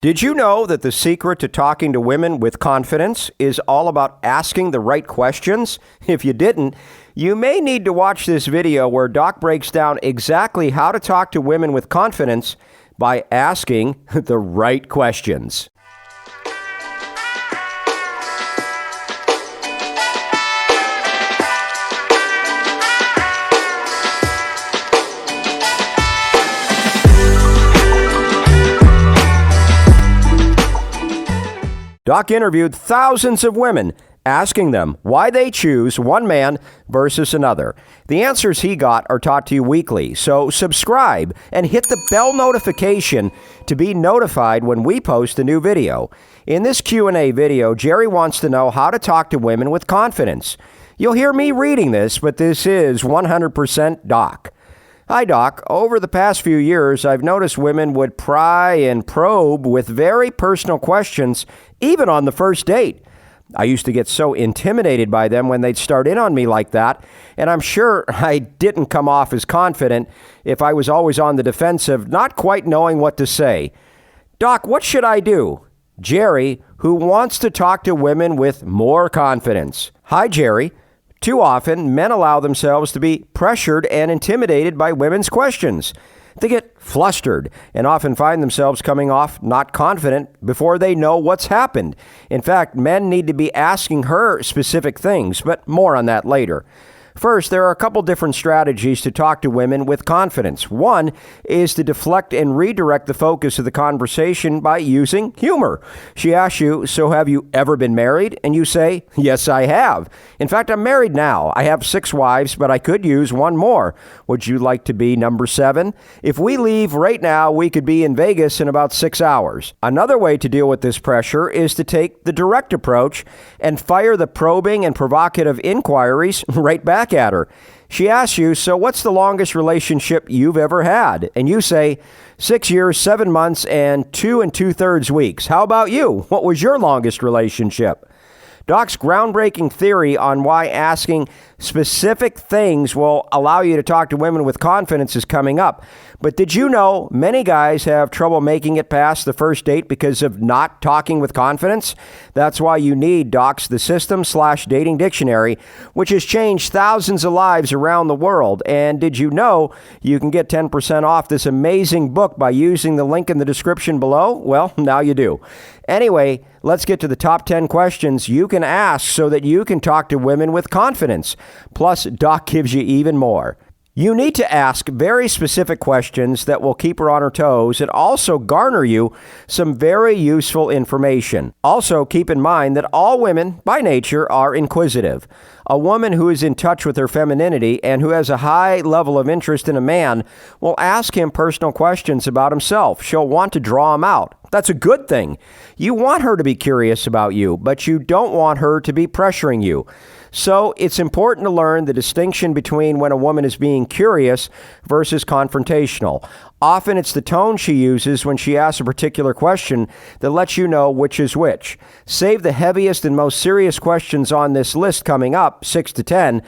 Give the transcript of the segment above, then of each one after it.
Did you know that the secret to talking to women with confidence is all about asking the right questions? If you didn't, you may need to watch this video where Doc breaks down exactly how to talk to women with confidence by asking the right questions. Doc interviewed thousands of women, asking them why they choose one man versus another. The answers he got are taught to you weekly, so subscribe and hit the bell notification to be notified when we post a new video. In this Q&A video, Jerry wants to know how to talk to women with confidence. You'll hear me reading this, but this is 100% Doc. Hi, Doc. Over the past few years, I've noticed women would pry and probe with very personal questions, even on the first date. I used to get so intimidated by them when they'd start in on me like that, and I'm sure I didn't come off as confident if I was always on the defensive, not quite knowing what to say. Doc, what should I do? Jerry, who wants to talk to women with more confidence. Hi, Jerry. Too often, men allow themselves to be pressured and intimidated by women's questions. They get flustered and often find themselves coming off not confident before they know what's happened. In fact, men need to be asking her specific things, but more on that later. First, there are a couple different strategies to talk to women with confidence. One is to deflect and redirect the focus of the conversation by using humor. She asks you, "So have you ever been married?" And you say, "Yes, I have. In fact, I'm married now. I have 6 wives, but I could use one more. Would you like to be number 7? If we leave right now, we could be in Vegas in about 6 hours." Another way to deal with this pressure is to take the direct approach and fire the probing and provocative inquiries right back at her. She asks you, "So what's the longest relationship you've ever had?" And you say, 6 years, 7 months, and 2 2/3 weeks. How about you? What was your longest relationship? Doc's groundbreaking theory on why asking specific things will allow you to talk to women with confidence is coming up. But did you know many guys have trouble making it past the first date because of not talking with confidence? That's why you need Doc's The System/Dating Dictionary, which has changed thousands of lives around the world. And did you know you can get 10% off this amazing book by using the link in the description below? Well, now you do. Anyway, let's get to the top 10 questions you can ask so that you can talk to women with confidence. Plus, Doc gives you even more. You need to ask very specific questions that will keep her on her toes and also garner you some very useful information. Also, keep in mind that all women, by nature, are inquisitive. A woman who is in touch with her femininity and who has a high level of interest in a man will ask him personal questions about himself. She'll want to draw him out. That's a good thing. You want her to be curious about you, but you don't want her to be pressuring you. So it's important to learn the distinction between when a woman is being curious versus confrontational. Often it's the tone she uses when she asks a particular question that lets you know which is which. Save the heaviest and most serious questions on this list coming up, 6 to 10,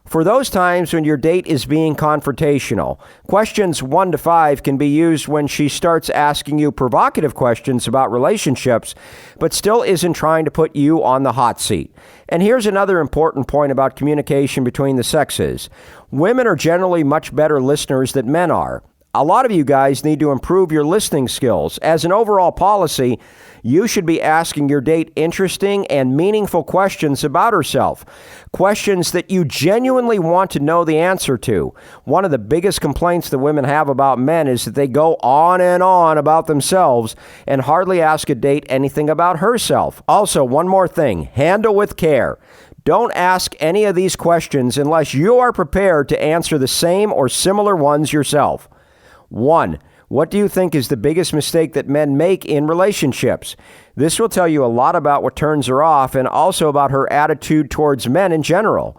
for those times when your date is being confrontational. Questions 1 to 5 can be used when she starts asking you provocative questions about relationships, but still isn't trying to put you on the hot seat. And here's another important point about communication between the sexes. Women are generally much better listeners than men are. A lot of you guys need to improve your listening skills. As an overall policy, you should be asking your date interesting and meaningful questions about herself. Questions that you genuinely want to know the answer to. One of the biggest complaints that women have about men is that they go on and on about themselves and hardly ask a date anything about herself. Also, one more thing, handle with care. Don't ask any of these questions unless you are prepared to answer the same or similar ones yourself. 1. What do you think is the biggest mistake that men make in relationships? This will tell you a lot about what turns her off and also about her attitude towards men in general.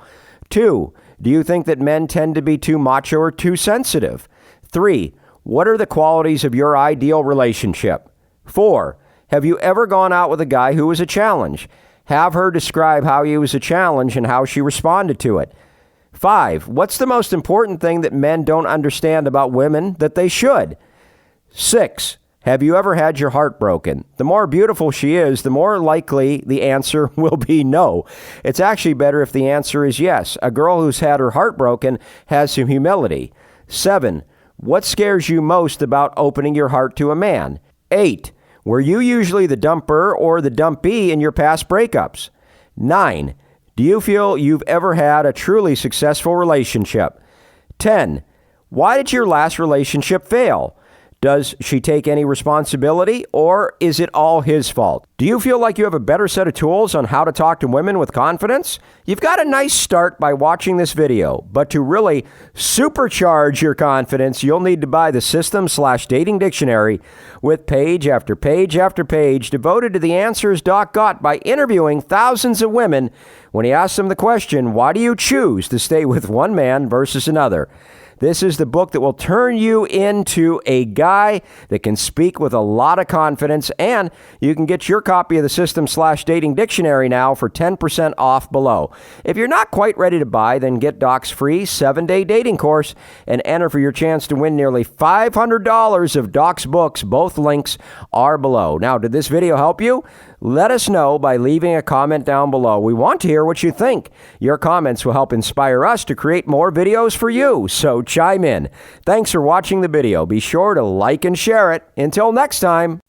2. Do you think that men tend to be too macho or too sensitive? 3. What are the qualities of your ideal relationship? 4. Have you ever gone out with a guy who was a challenge? Have her describe how he was a challenge and how she responded to it. 5. What's the most important thing that men don't understand about women that they should? 6. Have you ever had your heart broken? The more beautiful she is, the more likely the answer will be no. It's actually better if the answer is yes. A girl who's had her heart broken has some humility. 7. What scares you most about opening your heart to a man? 8. Were you usually the dumper or the dumpee in your past breakups? 9. Do you feel you've ever had a truly successful relationship? 10. Why did your last relationship fail? Does she take any responsibility, or is it all his fault? Do you feel like you have a better set of tools on how to talk to women with confidence? You've got a nice start by watching this video, but to really supercharge your confidence, you'll need to buy the System/Dating Dictionary with page after page after page devoted to the answers Doc got by interviewing thousands of women when he asked them the question, why do you choose to stay with one man versus another? This is the book that will turn you into a guy that can speak with a lot of confidence, and you can get your copy of the System/Dating Dictionary now for 10% off below. If you're not quite ready to buy, then get Doc's free 7-day dating course and enter for your chance to win nearly $500 of Doc's books. Both links are below. Now, did this video help you? Let us know by leaving a comment down below. We want to hear what you think. Your comments will help inspire us to create more videos for you, so chime in. Thanks for watching the video. Be sure to like and share it. Until next time.